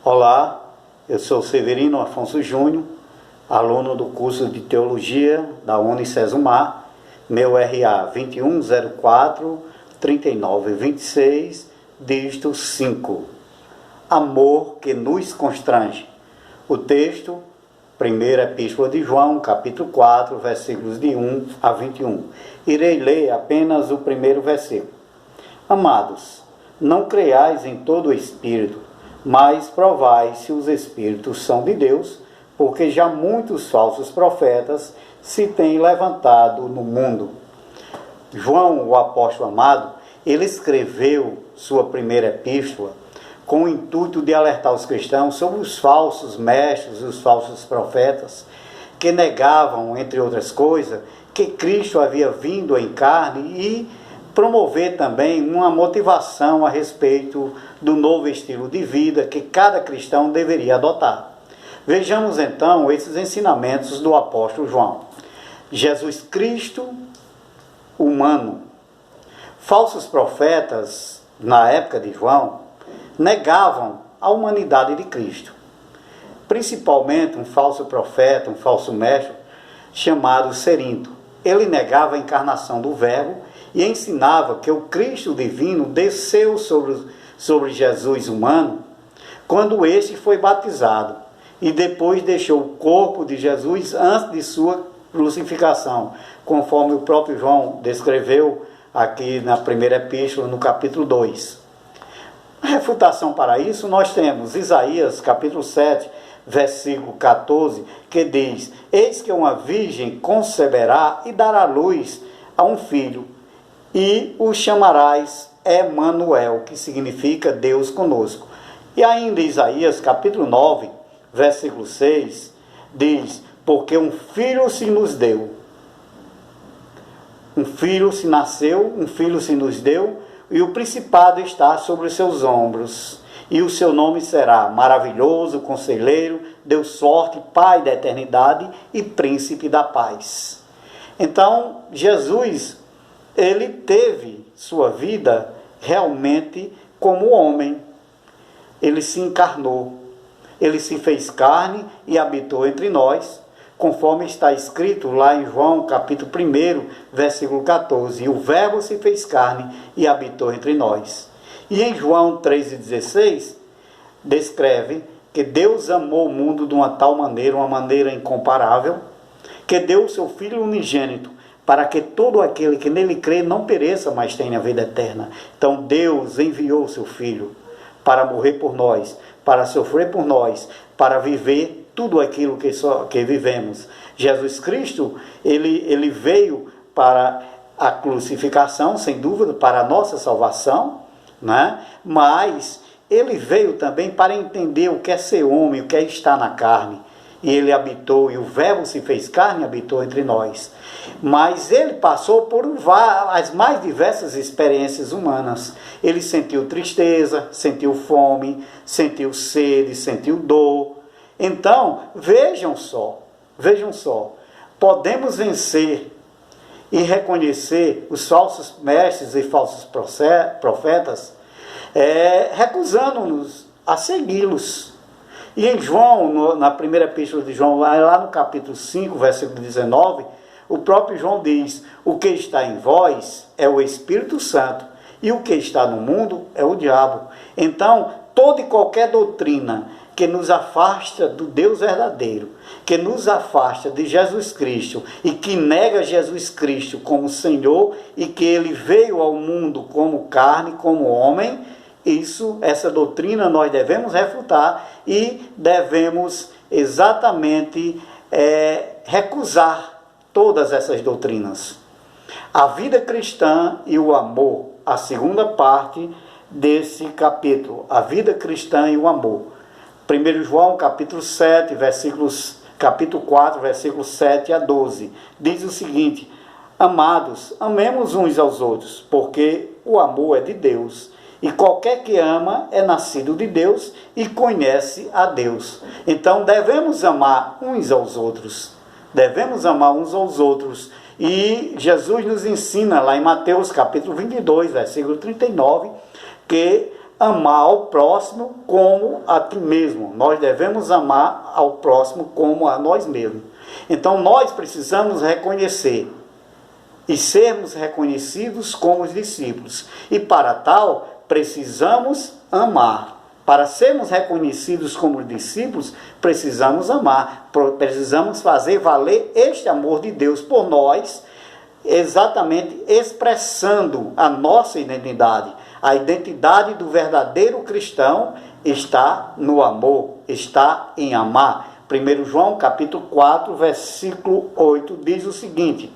Olá, eu sou Severino Afonso Júnior, aluno do curso de Teologia da Unicesumar, meu RA 2104-3926, dígito 5. Amor que nos constrange. O texto, primeira Epístola de João, capítulo 4, versículos de 1 a 21. Irei ler apenas o primeiro versículo. Amados, não creiais em todo o Espírito, mas provai se os Espíritos são de Deus, porque já muitos falsos profetas se têm levantado no mundo. João, o apóstolo amado, ele escreveu sua primeira epístola com o intuito de alertar os cristãos sobre os falsos mestres, os falsos profetas, que negavam, entre outras coisas, que Cristo havia vindo em carne e promover também uma motivação a respeito do novo estilo de vida que cada cristão deveria adotar. Vejamos então esses ensinamentos do apóstolo João. Jesus Cristo humano. Falsos profetas, na época de João, negavam a humanidade de Cristo. Principalmente um falso profeta, um falso mestre, chamado Cerinto. Ele negava a encarnação do Verbo e ensinava que o Cristo divino desceu sobre Jesus humano quando este foi batizado e depois deixou o corpo de Jesus antes de sua crucificação, conforme o próprio João descreveu aqui na primeira epístola, no capítulo 2. A refutação para isso nós temos Isaías, capítulo 7, versículo 14, que diz: Eis que uma virgem conceberá e dará luz a um filho, e o chamarás Emanuel, que significa Deus conosco. E ainda Isaías, capítulo 9, versículo 6, diz: Porque um filho se nos deu, um filho se nasceu, um filho se nos deu, e o principado está sobre os seus ombros. E o seu nome será Maravilhoso, Conselheiro, Deus Forte, Pai da Eternidade e Príncipe da Paz. Então, Jesus, ele teve sua vida realmente como homem. Ele se encarnou, ele se fez carne e habitou entre nós, conforme está escrito lá em João, capítulo 1, versículo 14. E o Verbo se fez carne e habitou entre nós. E em João 3,16, descreve que Deus amou o mundo de uma tal maneira, uma maneira incomparável, que deu o seu Filho unigênito, para que todo aquele que nele crê não pereça, mas tenha vida eterna. Então Deus enviou o seu Filho para morrer por nós, para sofrer por nós, para viver tudo aquilo que vivemos. Jesus Cristo, ele veio para a crucificação, sem dúvida, para a nossa salvação, né? Mas ele veio também para entender o que é ser homem, o que é estar na carne. E ele habitou, e o Verbo se fez carne e habitou entre nós. Mas ele passou por as mais diversas experiências humanas. Ele sentiu tristeza, sentiu fome, sentiu sede, sentiu dor. Então, vejam só, podemos vencer e reconhecer os falsos mestres e falsos profetas, recusando-nos a segui-los. E em João, na primeira epístola de João, lá no capítulo 5, versículo 19, o próprio João diz: o que está em vós é o Espírito Santo, e o que está no mundo é o diabo. Então, toda e qualquer doutrina que nos afasta do Deus verdadeiro, que nos afasta de Jesus Cristo e que nega Jesus Cristo como Senhor e que ele veio ao mundo como carne, como homem, essa doutrina nós devemos refutar e devemos exatamente recusar todas essas doutrinas. A vida cristã e o amor, a segunda parte desse capítulo, a vida cristã e o amor. 1 João, capítulo 7, capítulo 4, versículos 7 a 12, diz o seguinte: Amados, amemos uns aos outros, porque o amor é de Deus, e qualquer que ama é nascido de Deus e conhece a Deus. Então devemos amar uns aos outros, e Jesus nos ensina lá em Mateus, capítulo 22, versículo 39, que amar ao próximo como a ti mesmo. Nós devemos amar ao próximo como a nós mesmos. Então nós precisamos reconhecer e sermos reconhecidos como os discípulos. E para tal, precisamos amar. Para sermos reconhecidos como discípulos, precisamos amar. Precisamos fazer valer este amor de Deus por nós, exatamente expressando a nossa identidade. A identidade do verdadeiro cristão está no amor, está em amar. 1 João capítulo 4, versículo 8 diz o seguinte: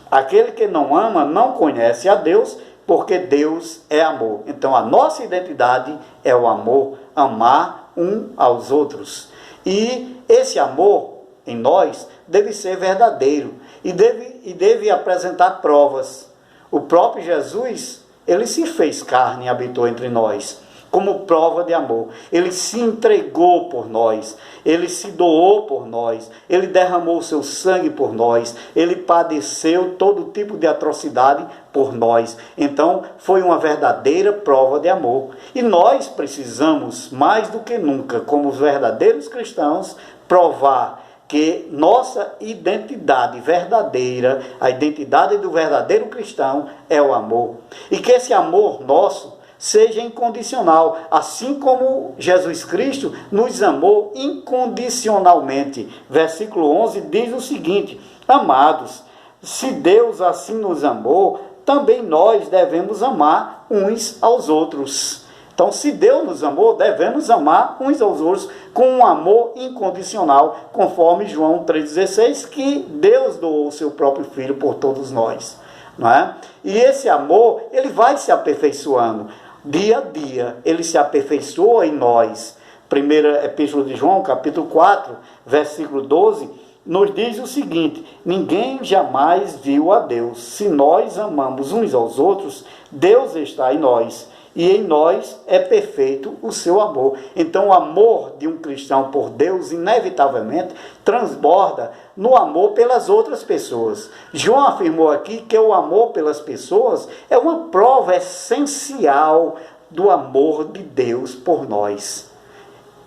aquele que não ama não conhece a Deus, porque Deus é amor. Então a nossa identidade é o amor, amar um aos outros. E esse amor em nós deve ser verdadeiro e deve apresentar provas. O próprio Jesus, ele se fez carne e habitou entre nós, como prova de amor. Ele se entregou por nós, ele se doou por nós, ele derramou o seu sangue por nós, ele padeceu todo tipo de atrocidade por nós. Então, foi uma verdadeira prova de amor. E nós precisamos, mais do que nunca, como os verdadeiros cristãos, provar que nossa identidade verdadeira, a identidade do verdadeiro cristão é o amor. E que esse amor nosso seja incondicional, assim como Jesus Cristo nos amou incondicionalmente. Versículo 11 diz o seguinte: amados, se Deus assim nos amou, também nós devemos amar uns aos outros. Então, se Deus nos amou, devemos amar uns aos outros com um amor incondicional, conforme João 3,16, que Deus doou o seu próprio Filho por todos nós. Não é? E esse amor, ele vai se aperfeiçoando. Dia a dia, ele se aperfeiçoa em nós. Primeira Epístola de João, capítulo 4, versículo 12, nos diz o seguinte: ninguém jamais viu a Deus. Se nós amamos uns aos outros, Deus está em nós, e em nós é perfeito o seu amor. Então o amor de um cristão por Deus inevitavelmente transborda no amor pelas outras pessoas. João afirmou aqui que o amor pelas pessoas é uma prova essencial do amor de Deus por nós.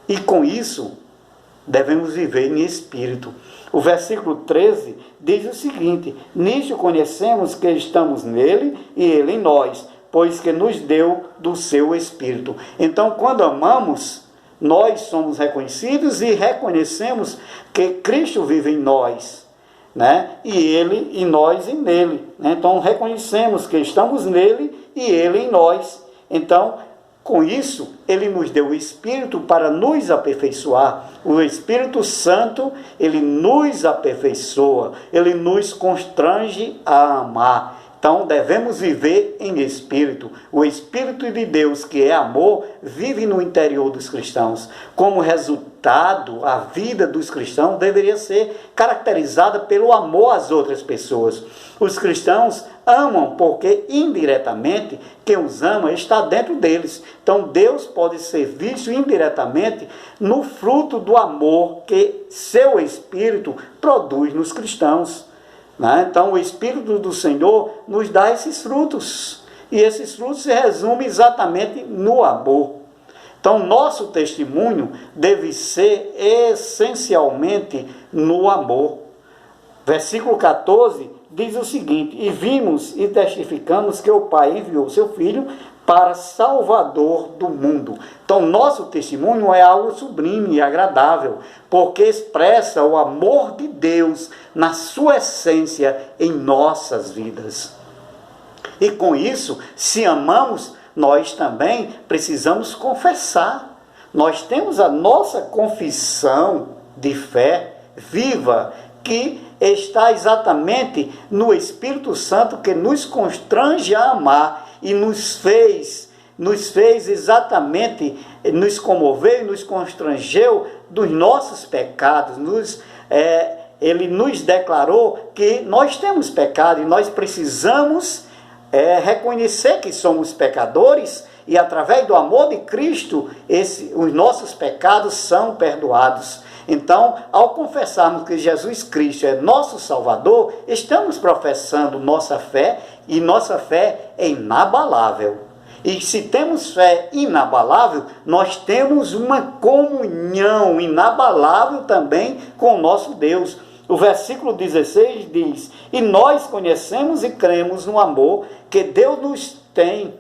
E com isso devemos viver em espírito. O versículo 13 diz o seguinte: nisto conhecemos que estamos nele e ele em nós, pois que nos deu do seu Espírito. Então, quando amamos, nós somos reconhecidos e reconhecemos que Cristo vive em nós, né? E ele e nós em nele. Né? Então, reconhecemos que estamos nele e ele em nós. Então, com isso, ele nos deu o Espírito para nos aperfeiçoar. O Espírito Santo, ele nos aperfeiçoa, ele nos constrange a amar. Então, devemos viver em espírito. O Espírito de Deus, que é amor, vive no interior dos cristãos. Como resultado, a vida dos cristãos deveria ser caracterizada pelo amor às outras pessoas. Os cristãos amam porque, indiretamente, quem os ama está dentro deles. Então, Deus pode ser visto indiretamente no fruto do amor que seu Espírito produz nos cristãos. Então, o Espírito do Senhor nos dá esses frutos. E esses frutos se resumem exatamente no amor. Então, nosso testemunho deve ser essencialmente no amor. Versículo 14 diz o seguinte: e vimos e testificamos que o Pai enviou seu Filho para Salvador do mundo. Então, nosso testemunho é algo sublime e agradável, porque expressa o amor de Deus na sua essência em nossas vidas. E com isso, se amamos, nós também precisamos confessar. Nós temos a nossa confissão de fé viva, que está exatamente no Espírito Santo, que nos constrange a amar e nos fez exatamente, nos comoveu e nos constrangeu dos nossos pecados. Ele nos declarou que nós temos pecado e nós precisamos reconhecer que somos pecadores, e através do amor de Cristo, os nossos pecados são perdoados. Então, ao confessarmos que Jesus Cristo é nosso Salvador, estamos professando nossa fé, e nossa fé é inabalável. E se temos fé inabalável, nós temos uma comunhão inabalável também com o nosso Deus. O versículo 16 diz: e nós conhecemos e cremos no amor que Deus nos tem.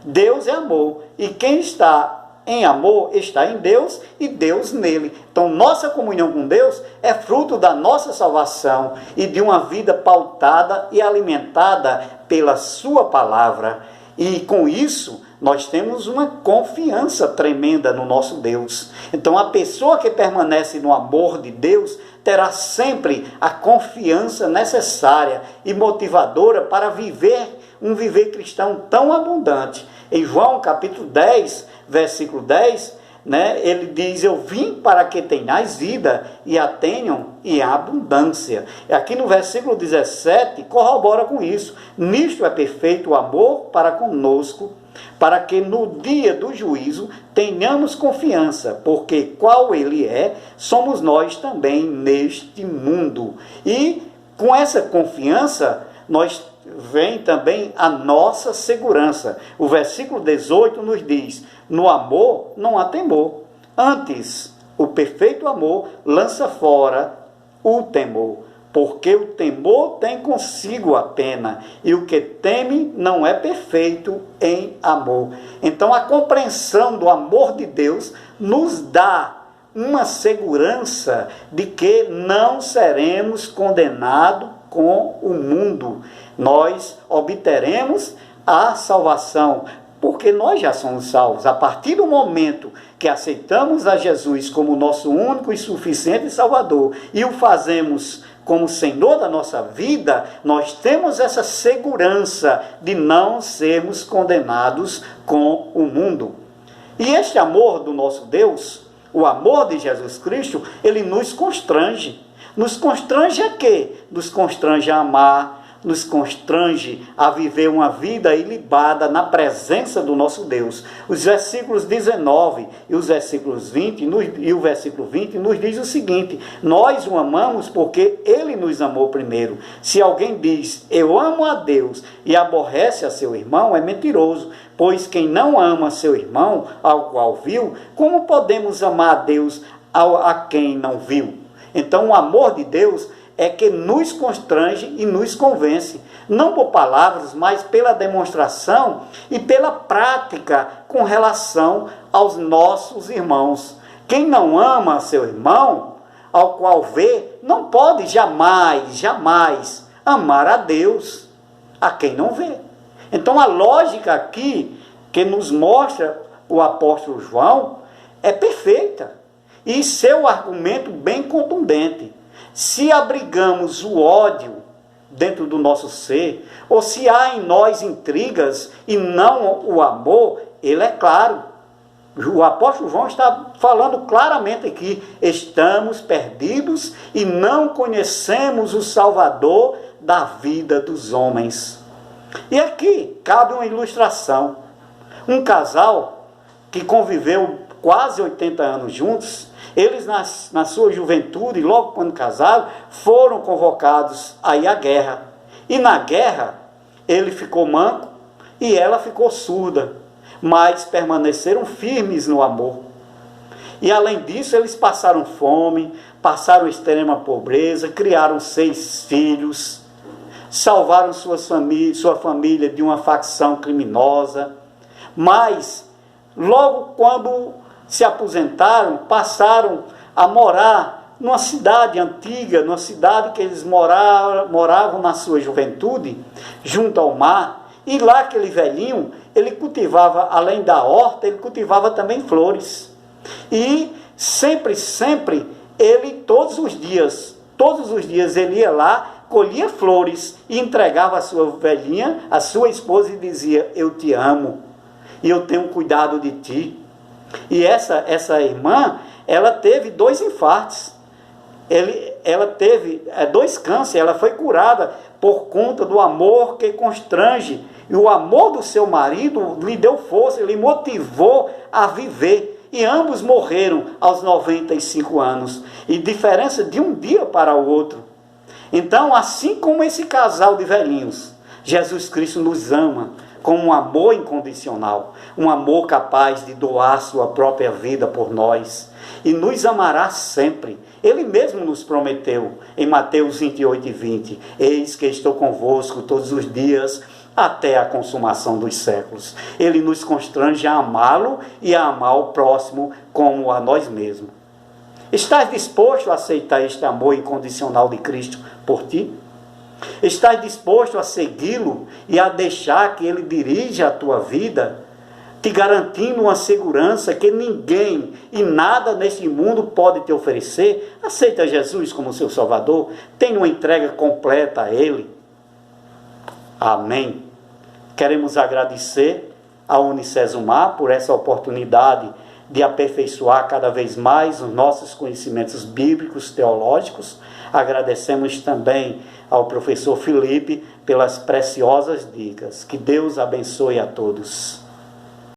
Deus é amor, e quem está em amor está em Deus e Deus nele. Então, nossa comunhão com Deus é fruto da nossa salvação e de uma vida pautada e alimentada pela sua palavra. E com isso, nós temos uma confiança tremenda no nosso Deus. Então, a pessoa que permanece no amor de Deus terá sempre a confiança necessária e motivadora para viver um viver cristão tão abundante. Em João capítulo 10, versículo 10, ele diz: eu vim para que tenhais vida e a tenham em abundância. Aqui no versículo 17 corrobora com isso. Nisto é perfeito o amor para conosco, para que no dia do juízo tenhamos confiança, porque qual ele é, somos nós também neste mundo. E com essa confiança, vem também a nossa segurança. O versículo 18 nos diz: no amor não há temor, antes o perfeito amor lança fora o temor, porque o temor tem consigo a pena, e o que teme não é perfeito em amor. Então a compreensão do amor de Deus nos dá uma segurança de que não seremos condenados com o mundo. Nós obteremos a salvação, porque nós já somos salvos. A partir do momento que aceitamos a Jesus como nosso único e suficiente Salvador e o fazemos como Senhor da nossa vida, nós temos essa segurança de não sermos condenados com o mundo. E este amor do nosso Deus, o amor de Jesus Cristo, ele nos constrange. Nos constrange a quê? Nos constrange a amar, nos constrange a viver uma vida ilibada na presença do nosso Deus. Os versículos 19 e os versículos 20 e o versículo 20 nos diz o seguinte: nós o amamos porque ele nos amou primeiro. Se alguém diz, eu amo a Deus e aborrece a seu irmão, é mentiroso, pois quem não ama seu irmão, ao qual viu, como podemos amar a Deus a quem não viu? Então o amor de Deus é que nos constrange e nos convence, não por palavras, mas pela demonstração e pela prática com relação aos nossos irmãos. Quem não ama seu irmão, ao qual vê, não pode jamais amar a Deus, a quem não vê. Então a lógica aqui que nos mostra o apóstolo João é perfeita e seu argumento bem contundente. Se abrigamos o ódio dentro do nosso ser, ou se há em nós intrigas e não o amor, ele é claro. O apóstolo João está falando claramente aqui: estamos perdidos e não conhecemos o Salvador da vida dos homens. E aqui cabe uma ilustração. Um casal que conviveu quase 80 anos juntos, eles na sua juventude, logo quando casaram, foram convocados aí à guerra. E na guerra, ele ficou manco e ela ficou surda, mas permaneceram firmes no amor. E além disso, eles passaram fome, passaram extrema pobreza, criaram 6 filhos, salvaram sua família de uma facção criminosa. Mas, logo quando se aposentaram, passaram a morar numa cidade antiga, numa cidade que eles moravam na sua juventude, junto ao mar. E lá aquele velhinho, ele cultivava, além da horta, ele cultivava também flores. E sempre, ele todos os dias ele ia lá, colhia flores e entregava a sua velhinha, a sua esposa, e dizia: eu te amo e eu tenho cuidado de ti. E essa irmã, ela teve 2 infartos, ela teve 2 cânceres, ela foi curada por conta do amor que constrange. E o amor do seu marido lhe deu força, lhe motivou a viver. E ambos morreram aos 95 anos, e diferença de um dia para o outro. Então, assim como esse casal de velhinhos, Jesus Cristo nos ama com um amor incondicional, um amor capaz de doar sua própria vida por nós, e nos amará sempre. Ele mesmo nos prometeu em Mateus 28:20, eis que estou convosco todos os dias até a consumação dos séculos. Ele nos constrange a amá-lo e a amar o próximo como a nós mesmos. Estás disposto a aceitar este amor incondicional de Cristo por ti? Estás disposto a segui-lo e a deixar que ele dirija a tua vida, te garantindo uma segurança que ninguém e nada neste mundo pode te oferecer? Aceita Jesus como seu Salvador? Tenha uma entrega completa a Ele. Amém. Queremos agradecer a Unicesumar por essa oportunidade de aperfeiçoar cada vez mais os nossos conhecimentos bíblicos, teológicos. Agradecemos também ao professor Felipe pelas preciosas dicas. Que Deus abençoe a todos.